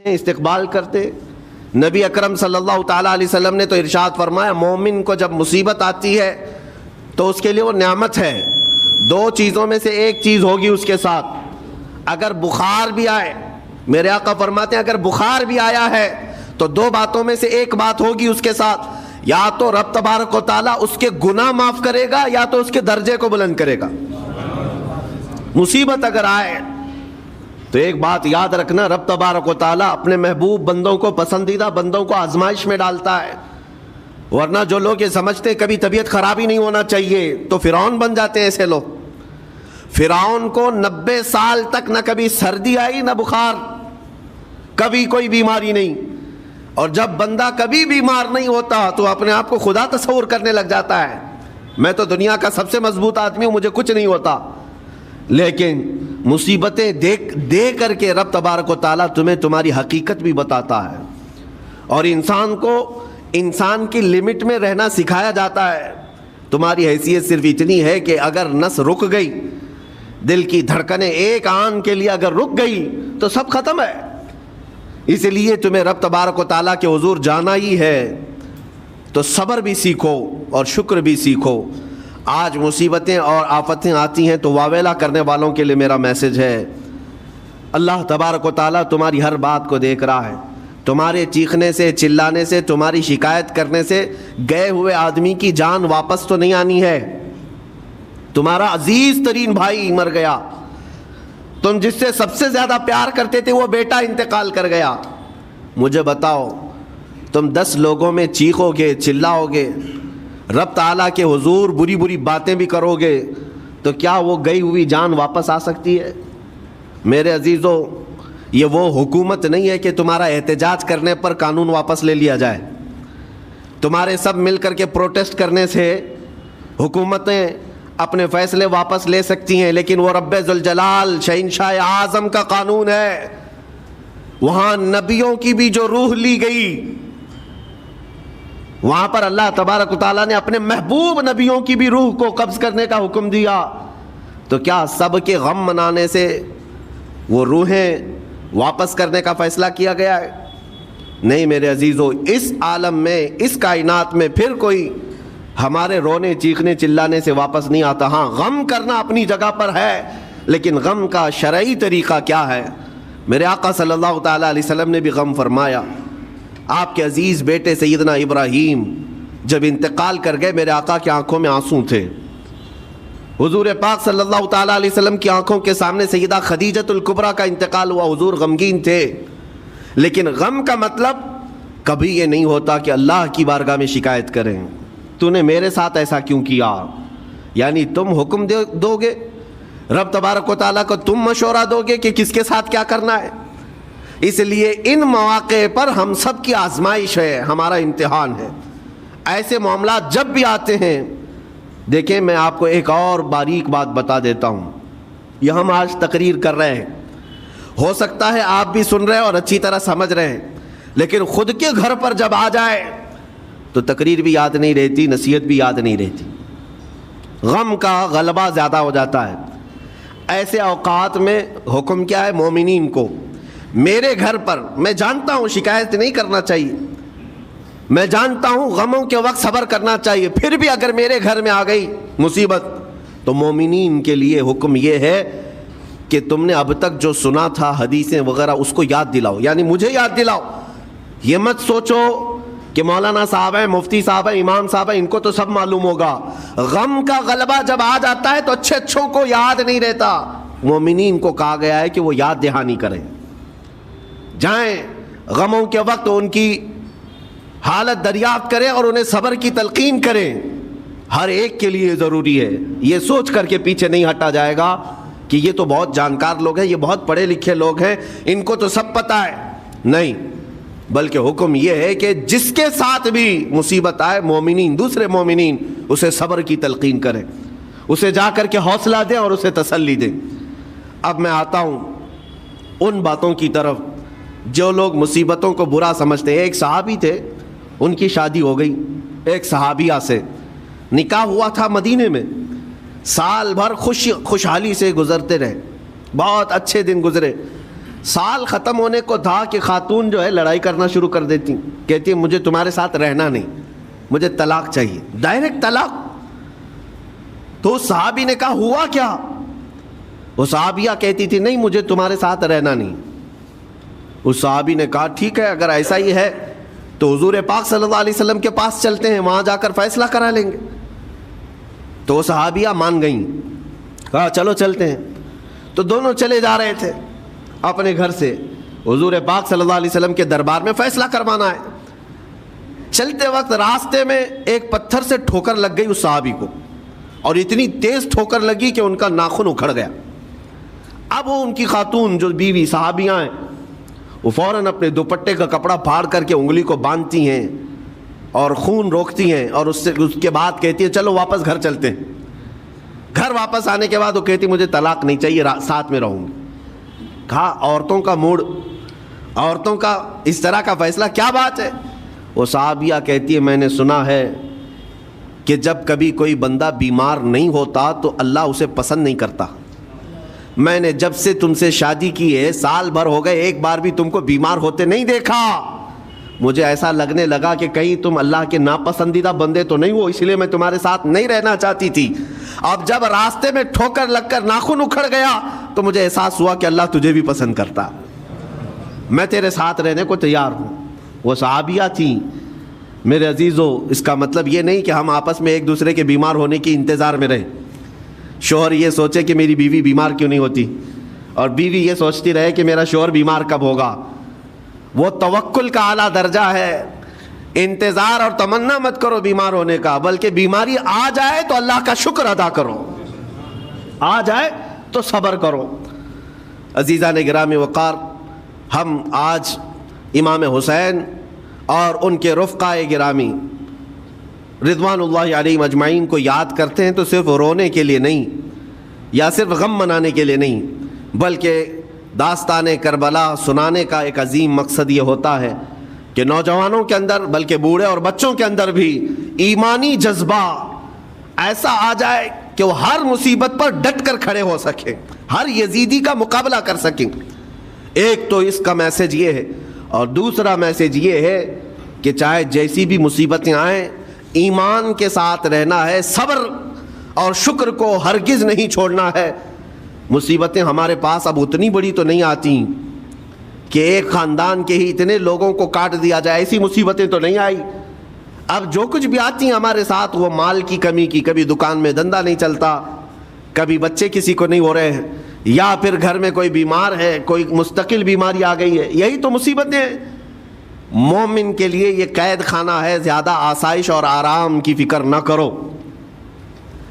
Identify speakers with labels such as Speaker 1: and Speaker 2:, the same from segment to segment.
Speaker 1: استقبال کرتے. نبی اکرم صلی اللہ تعالیٰ علیہ وسلم نے تو ارشاد فرمایا مومن کو جب مصیبت آتی ہے تو اس کے لیے وہ نعمت ہے. دو چیزوں میں سے ایک چیز ہوگی اس کے ساتھ. اگر بخار بھی آئے، میرے آقا فرماتے ہیں اگر بخار بھی آیا ہے تو دو باتوں میں سے ایک بات ہوگی اس کے ساتھ، یا تو رب تبارک و تعالیٰ اس کے گناہ معاف کرے گا یا تو اس کے درجے کو بلند کرے گا. مصیبت اگر آئے تو ایک بات یاد رکھنا، رب تبارک و تعالیٰ اپنے محبوب بندوں کو، پسندیدہ بندوں کو آزمائش میں ڈالتا ہے. ورنہ جو لوگ یہ سمجھتے ہیں کبھی طبیعت خراب ہی نہیں ہونا چاہیے تو فرعون بن جاتے ہیں. ایسے لوگ، فرعون کو 90 سال تک نہ کبھی سردی آئی نہ بخار، کبھی کوئی بیماری نہیں. اور جب بندہ کبھی بیمار نہیں ہوتا تو اپنے آپ کو خدا تصور کرنے لگ جاتا ہے، میں تو دنیا کا سب سے مضبوط آدمی ہوں، مجھے کچھ نہیں ہوتا. لیکن مصیبتیں دے کر کے رب تبارک و تعالیٰ تمہیں تمہاری حقیقت بھی بتاتا ہے. اور انسان کو انسان کی لمٹ میں رہنا سکھایا جاتا ہے. تمہاری حیثیت صرف اتنی ہے کہ اگر نس رک گئی، دل کی دھڑکنیں ایک آن کے لیے اگر رک گئی تو سب ختم ہے. اس لیے تمہیں رب تبارک و تعالیٰ کے حضور جانا ہی ہے تو صبر بھی سیکھو اور شکر بھی سیکھو. آج مصیبتیں اور آفتیں آتی ہیں تو واویلا کرنے والوں کے لیے میرا میسج ہے، اللہ تبارک و تعالیٰ تمہاری ہر بات کو دیکھ رہا ہے. تمہارے چیخنے سے، چلانے سے، تمہاری شکایت کرنے سے گئے ہوئے آدمی کی جان واپس تو نہیں آنی ہے. تمہارا عزیز ترین بھائی مر گیا، تم جس سے سب سے زیادہ پیار کرتے تھے وہ بیٹا انتقال کر گیا. مجھے بتاؤ، تم 10 لوگوں میں چیخو گے، چلاؤ گے، رب تعالیٰ کے حضور بری بری باتیں بھی کرو گے تو کیا وہ گئی ہوئی جان واپس آ سکتی ہے؟ میرے عزیزو، یہ وہ حکومت نہیں ہے کہ تمہارا احتجاج کرنے پر قانون واپس لے لیا جائے. تمہارے سب مل کر کے پروٹیسٹ کرنے سے حکومتیں اپنے فیصلے واپس لے سکتی ہیں، لیکن وہ رب ذوالجلال شہنشاہ اعظم کا قانون ہے. وہاں نبیوں کی بھی جو روح لی گئی، وہاں پر اللہ تبارک و تعالیٰ نے اپنے محبوب نبیوں کی بھی روح کو قبض کرنے کا حکم دیا. تو کیا سب کے غم منانے سے وہ روحیں واپس کرنے کا فیصلہ کیا گیا ہے؟ نہیں میرے عزیزو، اس عالم میں، اس کائنات میں پھر کوئی ہمارے رونے، چیخنے، چلانے سے واپس نہیں آتا. ہاں، غم کرنا اپنی جگہ پر ہے، لیکن غم کا شرعی طریقہ کیا ہے؟ میرے آقا صلی اللہ تعالیٰ علیہ وسلم نے بھی غم فرمایا. آپ کے عزیز بیٹے سیدنا ابراہیم جب انتقال کر گئے، میرے آقا کی آنکھوں میں آنسو تھے. حضور پاک صلی اللہ تعالیٰ علیہ وسلم کی آنکھوں کے سامنے سیدہ خدیجۃ الکبریٰ کا انتقال ہوا. حضور غمگین تھے، لیکن غم کا مطلب کبھی یہ نہیں ہوتا کہ اللہ کی بارگاہ میں شکایت کریں، تو نے میرے ساتھ ایسا کیوں کیا؟ یعنی تم حکم دو گے، رب تبارک و تعالیٰ کو تم مشورہ دو گے کہ کس کے ساتھ کیا کرنا ہے. اس لیے ان مواقع پر ہم سب کی آزمائش ہے، ہمارا امتحان ہے. ایسے معاملات جب بھی آتے ہیں، دیکھیں میں آپ کو ایک اور باریک بات بتا دیتا ہوں. یہ ہم آج تقریر کر رہے ہیں، ہو سکتا ہے آپ بھی سن رہے ہیں اور اچھی طرح سمجھ رہے ہیں، لیکن خود کے گھر پر جب آ جائے تو تقریر بھی یاد نہیں رہتی، نصیحت بھی یاد نہیں رہتی، غم کا غلبہ زیادہ ہو جاتا ہے. ایسے اوقات میں حکم کیا ہے مومنین کو؟ میرے گھر پر، میں جانتا ہوں شکایت نہیں کرنا چاہیے، میں جانتا ہوں غموں کے وقت صبر کرنا چاہیے، پھر بھی اگر میرے گھر میں آ گئی مصیبت تو مومنین کے لیے حکم یہ ہے کہ تم نے اب تک جو سنا تھا حدیثیں وغیرہ اس کو یاد دلاؤ. یعنی مجھے یاد دلاؤ. یہ مت سوچو کہ مولانا صاحب ہیں، مفتی صاحب ہیں، امام صاحب ہیں، ان کو تو سب معلوم ہوگا. غم کا غلبہ جب آ جاتا ہے تو اچھوں کو یاد نہیں رہتا. مومنین کو کہا گیا ہے کہ وہ یاد دہانی کریں، جائیں غموں کے وقت ان کی حالت دریافت کریں اور انہیں صبر کی تلقین کریں. ہر ایک کے لیے ضروری ہے. یہ سوچ کر کے پیچھے نہیں ہٹا جائے گا کہ یہ تو بہت جانکار لوگ ہیں، یہ بہت پڑھے لکھے لوگ ہیں، ان کو تو سب پتہ ہے. نہیں، بلکہ حکم یہ ہے کہ جس کے ساتھ بھی مصیبت آئے، مومنین، دوسرے مومنین اسے صبر کی تلقین کریں، اسے جا کر کے حوصلہ دیں اور اسے تسلی دیں. اب میں آتا ہوں ان باتوں کی طرف جو لوگ مصیبتوں کو برا سمجھتے ہیں. ایک صحابی تھے، ان کی شادی ہو گئی، ایک صحابیہ سے نکاح ہوا تھا مدینے میں. سال بھر خوشحالی سے گزرتے رہے، بہت اچھے دن گزرے. سال ختم ہونے کو تھا کہ خاتون جو ہے لڑائی کرنا شروع کر دیتی، کہتی ہے مجھے تمہارے ساتھ رہنا نہیں، مجھے طلاق چاہیے، ڈائریکٹ طلاق۔ تو اس صحابی نے کہا ہوا کیا؟ وہ صحابیہ کہتی تھی نہیں مجھے تمہارے ساتھ رہنا نہیں۔ اس صحابی نے کہا ٹھیک ہے اگر ایسا ہی ہے تو حضور پاک صلی اللہ علیہ وسلم کے پاس چلتے ہیں، وہاں جا کر فیصلہ کرا لیں گے۔ تو وہ صحابیہ مان گئیں، کہا چلو چلتے ہیں۔ تو دونوں چلے جا رہے تھے اپنے گھر سے، حضور پاک صلی اللہ علیہ وسلم کے دربار میں فیصلہ کروانا ہے۔ چلتے وقت راستے میں ایک پتھر سے ٹھوکر لگ گئی اس صحابی کو، اور اتنی تیز ٹھوکر لگی کہ ان کا ناخن اکھڑ گیا۔ اب وہ ان کی خاتون جو بیوی صحابیاں ہیں وہ فوراً اپنے دوپٹے کا کپڑا پھاڑ کر کے انگلی کو باندھتی ہیں اور خون روکتی ہیں، اور اس کے بعد کہتی ہے چلو واپس گھر چلتے ہیں۔ گھر واپس آنے کے بعد وہ کہتی مجھے طلاق نہیں چاہیے، ساتھ میں رہوں گی۔ کہا عورتوں کا موڈ، عورتوں کا اس طرح کا فیصلہ کیا بات ہے؟ وہ صحابیہ کہتی ہے میں نے سنا ہے کہ جب کبھی کوئی بندہ بیمار نہیں ہوتا تو اللہ اسے پسند نہیں کرتا۔ میں نے جب سے تم سے شادی کی ہے سال بھر ہو گئے، ایک بار بھی تم کو بیمار ہوتے نہیں دیکھا۔ مجھے ایسا لگنے لگا کہ کہیں تم اللہ کے ناپسندیدہ بندے تو نہیں ہو، اس لیے میں تمہارے ساتھ نہیں رہنا چاہتی تھی۔ اب جب راستے میں ٹھوکر لگ کر ناخن اکھڑ گیا تو مجھے احساس ہوا کہ اللہ تجھے بھی پسند کرتا، میں تیرے ساتھ رہنے کو تیار ہوں۔ وہ صحابیہ تھیں۔ میرے عزیزو، اس کا مطلب یہ نہیں کہ ہم آپس میں ایک دوسرے کے بیمار ہونے کی انتظار میں رہیں۔ شوہر یہ سوچے کہ میری بیوی بیمار کیوں نہیں ہوتی، اور بیوی یہ سوچتی رہے کہ میرا شوہر بیمار کب ہوگا۔ وہ توکل کا اعلیٰ درجہ ہے۔ انتظار اور تمنا مت کرو بیمار ہونے کا، بلکہ بیماری آ جائے تو اللہ کا شکر ادا کرو، آ جائے تو صبر کرو۔ عزیزان گرامی وقار، ہم آج امام حسین اور ان کے رفقائے گرامی رضوان اللہ علیہم اجمعین کو یاد کرتے ہیں تو صرف رونے کے لیے نہیں یا صرف غم منانے کے لیے نہیں، بلکہ داستان کربلا سنانے کا ایک عظیم مقصد یہ ہوتا ہے کہ نوجوانوں کے اندر بلکہ بوڑھے اور بچوں کے اندر بھی ایمانی جذبہ ایسا آ جائے کہ وہ ہر مصیبت پر ڈٹ کر کھڑے ہو سکیں، ہر یزیدی کا مقابلہ کر سکیں۔ ایک تو اس کا میسج یہ ہے، اور دوسرا میسج یہ ہے کہ چاہے جیسی بھی مصیبتیں آئیں ایمان کے ساتھ رہنا ہے، صبر اور شکر کو ہرگز نہیں چھوڑنا ہے۔ مصیبتیں ہمارے پاس اب اتنی بڑی تو نہیں آتی کہ ایک خاندان کے ہی اتنے لوگوں کو کاٹ دیا جائے، ایسی مصیبتیں تو نہیں آئی۔ اب جو کچھ بھی آتی ہیں ہمارے ساتھ وہ مال کی کمی کی، کبھی دکان میں دھندا نہیں چلتا، کبھی بچے کسی کو نہیں ہو رہے ہیں، یا پھر گھر میں کوئی بیمار ہے، کوئی مستقل بیماری آ گئی ہے، یہی تو مصیبتیں ہیں۔ مومن کے لیے یہ قید خانہ ہے، زیادہ آسائش اور آرام کی فکر نہ کرو۔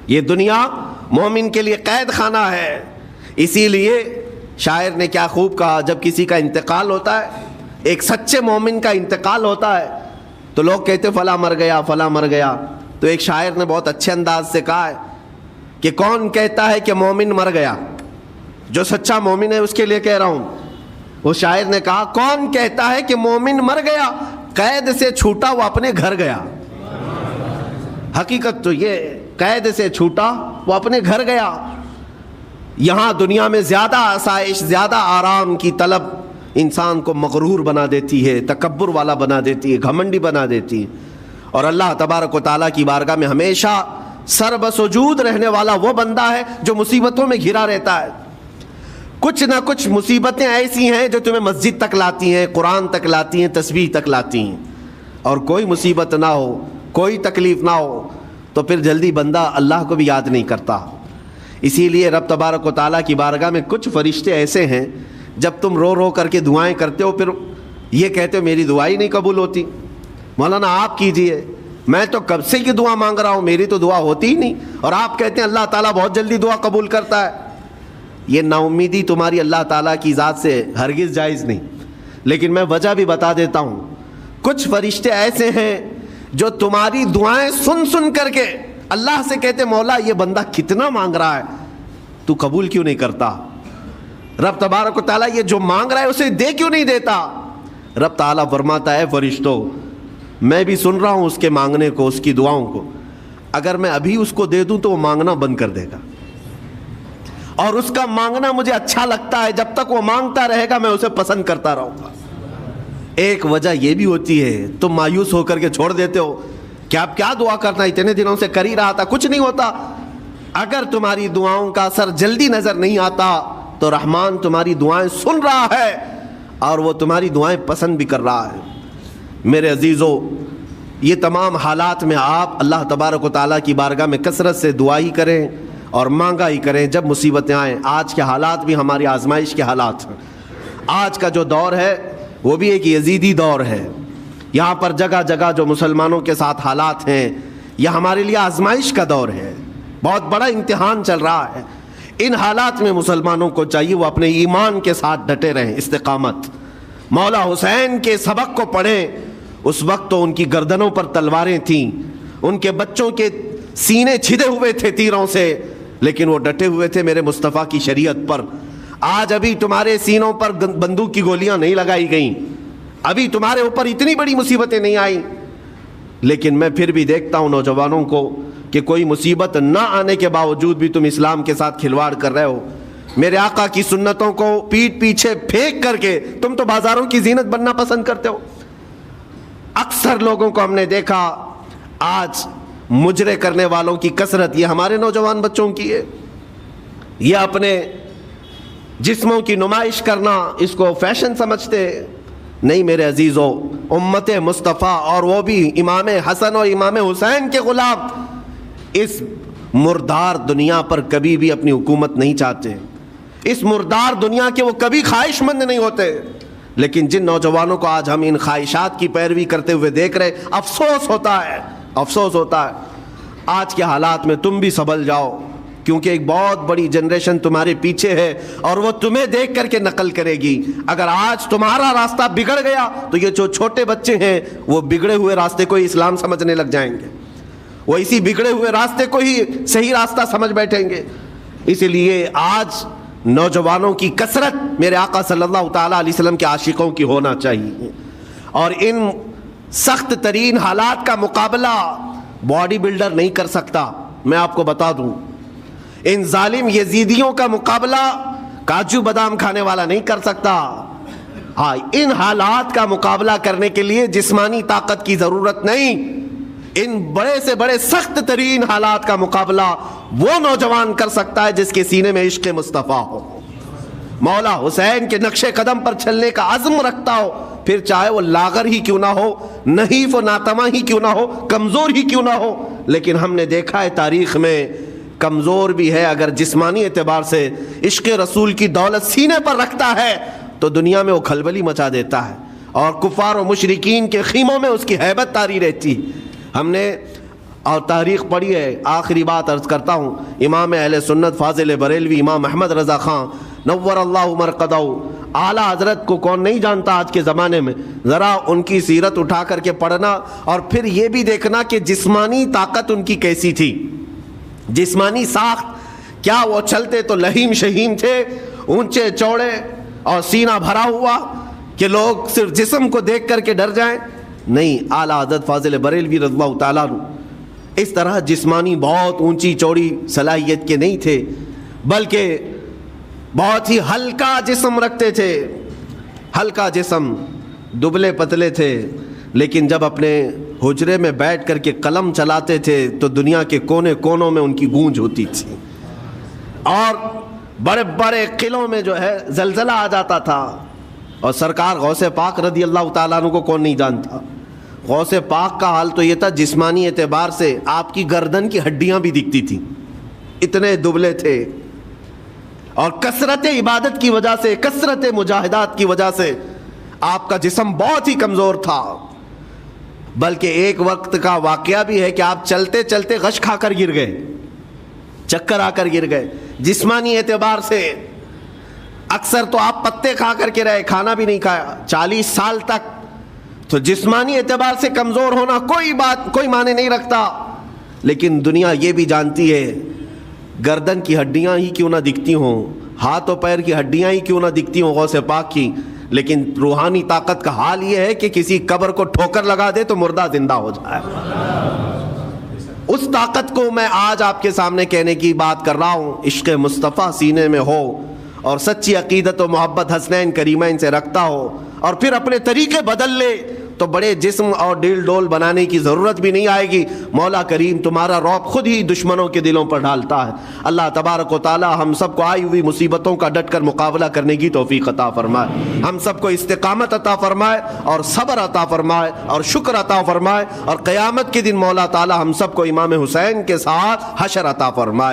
Speaker 1: یہ دنیا مومن کے لیے قید خانہ ہے۔ اسی لیے شاعر نے کیا خوب کہا، جب کسی کا انتقال ہوتا ہے، ایک سچے مومن کا انتقال ہوتا ہے تو لوگ کہتے فلاں مر گیا فلاں مر گیا، تو ایک شاعر نے بہت اچھے انداز سے کہا ہے کہ کون کہتا ہے کہ مومن مر گیا؟ جو سچا مومن ہے اس کے لیے کہہ رہا ہوں۔ وہ شاعر نے کہا کون کہتا ہے کہ مومن مر گیا؟ قید سے چھوٹا وہ اپنے گھر گیا۔ حقیقت تو یہ، قید سے چھوٹا وہ اپنے گھر گیا۔ یہاں دنیا میں زیادہ آسائش، زیادہ آرام کی طلب انسان کو مغرور بنا دیتی ہے، تکبر والا بنا دیتی ہے، گھمنڈی بنا دیتی ہے، اور اللہ تبارک و تعالیٰ کی بارگاہ میں ہمیشہ سر بسجود رہنے والا وہ بندہ ہے جو مصیبتوں میں گھرا رہتا ہے۔ کچھ نہ کچھ مصیبتیں ایسی ہیں جو تمہیں مسجد تک لاتی ہیں، قرآن تک لاتی ہیں، تسبیح تک لاتی ہیں، اور کوئی مصیبت نہ ہو، کوئی تکلیف نہ ہو تو پھر جلدی بندہ اللہ کو بھی یاد نہیں کرتا۔ اسی لیے رب تبارک و تعالیٰ کی بارگاہ میں کچھ فرشتے ایسے ہیں، جب تم رو رو کر کے دعائیں کرتے ہو پھر یہ کہتے ہو میری دعا ہی نہیں قبول ہوتی، مولانا آپ کیجئے، میں تو کب سے کی دعا مانگ رہا ہوں، میری تو دعا ہوتی ہی نہیں، اور آپ کہتے ہیں اللہ تعالیٰ بہت جلدی دعا قبول کرتا ہے۔ یہ نا امیدی تمہاری اللہ تعالیٰ کی ذات سے ہرگز جائز نہیں۔ لیکن میں وجہ بھی بتا دیتا ہوں، کچھ فرشتے ایسے ہیں جو تمہاری دعائیں سن سن کر کے اللہ سے کہتے مولا یہ بندہ کتنا مانگ رہا ہے، تو قبول کیوں نہیں کرتا؟ رب تبارک و تعالیٰ یہ جو مانگ رہا ہے اسے دے کیوں نہیں دیتا؟ رب تعالیٰ فرماتا ہے فرشتوں میں بھی سن رہا ہوں اس کے مانگنے کو، اس کی دعاؤں کو، اگر میں ابھی اس کو دے دوں تو وہ مانگنا بند کر دے گا، اور اس کا مانگنا مجھے اچھا لگتا ہے، جب تک وہ مانگتا رہے گا میں اسے پسند کرتا رہوں گا۔ ایک وجہ یہ بھی ہوتی ہے تم مایوس ہو کر کے چھوڑ دیتے ہو کہ اب کیا دعا کرنا، اتنے دنوں سے کر ہی رہا تھا، کچھ نہیں ہوتا۔ اگر تمہاری دعاؤں کا اثر جلدی نظر نہیں آتا تو رحمان تمہاری دعائیں سن رہا ہے اور وہ تمہاری دعائیں پسند بھی کر رہا ہے۔ میرے عزیزو، یہ تمام حالات میں آپ اللہ تبارک و تعالیٰ کی بارگاہ میں کثرت سے دعا ہی کریں اور مانگا ہی کریں جب مصیبتیں آئیں۔ آج کے حالات بھی ہماری آزمائش کے حالات ہیں۔ آج کا جو دور ہے وہ بھی ایک یزیدی دور ہے۔ یہاں پر جگہ جگہ جو مسلمانوں کے ساتھ حالات ہیں یہ ہمارے لیے آزمائش کا دور ہے، بہت بڑا امتحان چل رہا ہے۔ ان حالات میں مسلمانوں کو چاہیے وہ اپنے ایمان کے ساتھ ڈٹے رہیں، استقامت۔ مولا حسین کے سبق کو پڑھیں، اس وقت تو ان کی گردنوں پر تلواریں تھیں، ان کے بچوں کے سینے چھدے ہوئے تھے تیروں سے، لیکن وہ ڈٹے ہوئے تھے میرے مصطفیٰ کی شریعت پر۔ آج ابھی تمہارے سینوں پر بندوق کی گولیاں نہیں لگائی گئیں، ابھی تمہارے اوپر اتنی بڑی مصیبتیں نہیں آئیں، لیکن میں پھر بھی دیکھتا ہوں نوجوانوں کو کہ کوئی مصیبت نہ آنے کے باوجود بھی تم اسلام کے ساتھ کھلواڑ کر رہے ہو۔ میرے آقا کی سنتوں کو پیٹ پیچھے پھینک کر کے تم تو بازاروں کی زینت بننا پسند کرتے ہو۔ اکثر لوگوں کو ہم نے دیکھا آج مجرے کرنے والوں کی کثرت یہ ہمارے نوجوان بچوں کی ہے۔ یہ اپنے جسموں کی نمائش کرنا اس کو فیشن سمجھتے نہیں۔ میرے عزیزو، امت مصطفیٰ اور وہ بھی امام حسن اور امام حسین کے غلام اس مردار دنیا پر کبھی بھی اپنی حکومت نہیں چاہتے، اس مردار دنیا کے وہ کبھی خواہش مند نہیں ہوتے۔ لیکن جن نوجوانوں کو آج ہم ان خواہشات کی پیروی کرتے ہوئے دیکھ رہے، افسوس ہوتا ہے، افسوس ہوتا ہے۔ آج کے حالات میں تم بھی سنبھل جاؤ، کیونکہ ایک بہت بڑی جنریشن تمہارے پیچھے ہے اور وہ تمہیں دیکھ کر کے نقل کرے گی۔ اگر آج تمہارا راستہ بگڑ گیا تو یہ جو چھوٹے بچے ہیں وہ بگڑے ہوئے راستے کو ہی اسلام سمجھنے لگ جائیں گے، وہ اسی بگڑے ہوئے راستے کو ہی صحیح راستہ سمجھ بیٹھیں گے۔ اسی لیے آج نوجوانوں کی کثرت میرے آقا صلی اللہ تعالیٰ علیہ وسلم کے عاشقوں کی ہونا چاہیے، اور ان سخت ترین حالات کا مقابلہ باڈی بلڈر نہیں کر سکتا۔ میں آپ کو بتا دوں، ان ظالم یزیدیوں کا مقابلہ کاجو بادام کھانے والا نہیں کر سکتا۔ ہاں، ان حالات کا مقابلہ کرنے کے لیے جسمانی طاقت کی ضرورت نہیں، ان بڑے سے بڑے سخت ترین حالات کا مقابلہ وہ نوجوان کر سکتا ہے جس کے سینے میں عشق مصطفیٰ ہو، مولا حسین کے نقش قدم پر چلنے کا عزم رکھتا ہو، پھر چاہے وہ لاغر ہی کیوں نہ ہو، نحیف و ناتما ہی کیوں نہ ہو، کمزور ہی کیوں نہ ہو۔ لیکن ہم نے دیکھا ہے تاریخ میں کمزور بھی ہے، اگر جسمانی اعتبار سے عشق رسول کی دولت سینے پر رکھتا ہے تو دنیا میں وہ کھلبلی مچا دیتا ہے، اور کفار و مشرکین کے خیموں میں اس کی ہیبت طاری رہتی۔ ہم نے اور تاریخ پڑھی ہے۔ آخری بات عرض کرتا ہوں، امام اہل سنت فاضل بریلوی امام احمد رضا خان نور اللہ مرقدہ، اعلیٰ حضرت کو کون نہیں جانتا آج کے زمانے میں؟ ذرا ان کی سیرت اٹھا کر کے پڑھنا اور پھر یہ بھی دیکھنا کہ جسمانی طاقت ان کی کیسی تھی، جسمانی ساخت کیا وہ چلتے تو لہیم شہیم تھے، اونچے چوڑے اور سینہ بھرا ہوا کہ لوگ صرف جسم کو دیکھ کر کے ڈر جائیں؟ نہیں، اعلیٰ حضرت فاضل بریلوی رضی اللہ تعالیٰ عنہ اس طرح جسمانی بہت اونچی چوڑی صلاحیت کے نہیں تھے، بلکہ بہت ہی ہلکا جسم رکھتے تھے، ہلکا جسم، دبلے پتلے تھے، لیکن جب اپنے حجرے میں بیٹھ کر کے قلم چلاتے تھے تو دنیا کے کونے کونوں میں ان کی گونج ہوتی تھی، اور بڑے بڑے قلعوں میں جو ہے زلزلہ آ جاتا تھا۔ اور سرکار غوث پاک رضی اللہ تعالیٰ عنہ کو کون نہیں جانتا؟ غوث پاک کا حال تو یہ تھا، جسمانی اعتبار سے آپ کی گردن کی ہڈیاں بھی دکھتی تھیں، اتنے دبلے تھے، اور کثرت عبادت کی وجہ سے، کثرت مجاہدات کی وجہ سے آپ کا جسم بہت ہی کمزور تھا۔ بلکہ ایک وقت کا واقعہ بھی ہے کہ آپ چلتے چلتے غش کھا کر گر گئے، چکر آ کر گر گئے۔ جسمانی اعتبار سے اکثر تو آپ پتے کھا کر کے رہے، کھانا بھی نہیں کھایا 40 سال تک، تو جسمانی اعتبار سے کمزور ہونا کوئی معنی نہیں رکھتا۔ لیکن دنیا یہ بھی جانتی ہے، گردن کی ہڈیاں ہی کیوں نہ دکھتی ہوں، ہاتھ و پیر کی ہڈیاں ہی کیوں نہ دکھتی ہوں غوث پاک کی، لیکن روحانی طاقت کا حال یہ ہے کہ کسی قبر کو ٹھوکر لگا دے تو مردہ زندہ ہو جائے۔ اس طاقت کو میں آج آپ کے سامنے کہنے کی بات کر رہا ہوں. عشق مصطفیٰ سینے میں ہو اور سچی عقیدت و محبت حسنین کریمین سے رکھتا ہو اور پھر اپنے طریقے بدل لے تو بڑے جسم اور ڈیل ڈول بنانے کی ضرورت بھی نہیں آئے گی. مولا کریم تمہارا رعب خود ہی دشمنوں کے دلوں پر ڈالتا ہے. اللہ تبارک و تعالی ہم سب کو آئی ہوئی مصیبتوں کا ڈٹ کر مقابلہ کرنے کی توفیق عطا فرمائے. ہم سب کو استقامت عطا فرمائے اور صبر عطا فرمائے اور شکر عطا فرمائے اور قیامت کے دن مولا تعالی ہم سب کو امام حسین کے ساتھ حشر عطا فرمائے.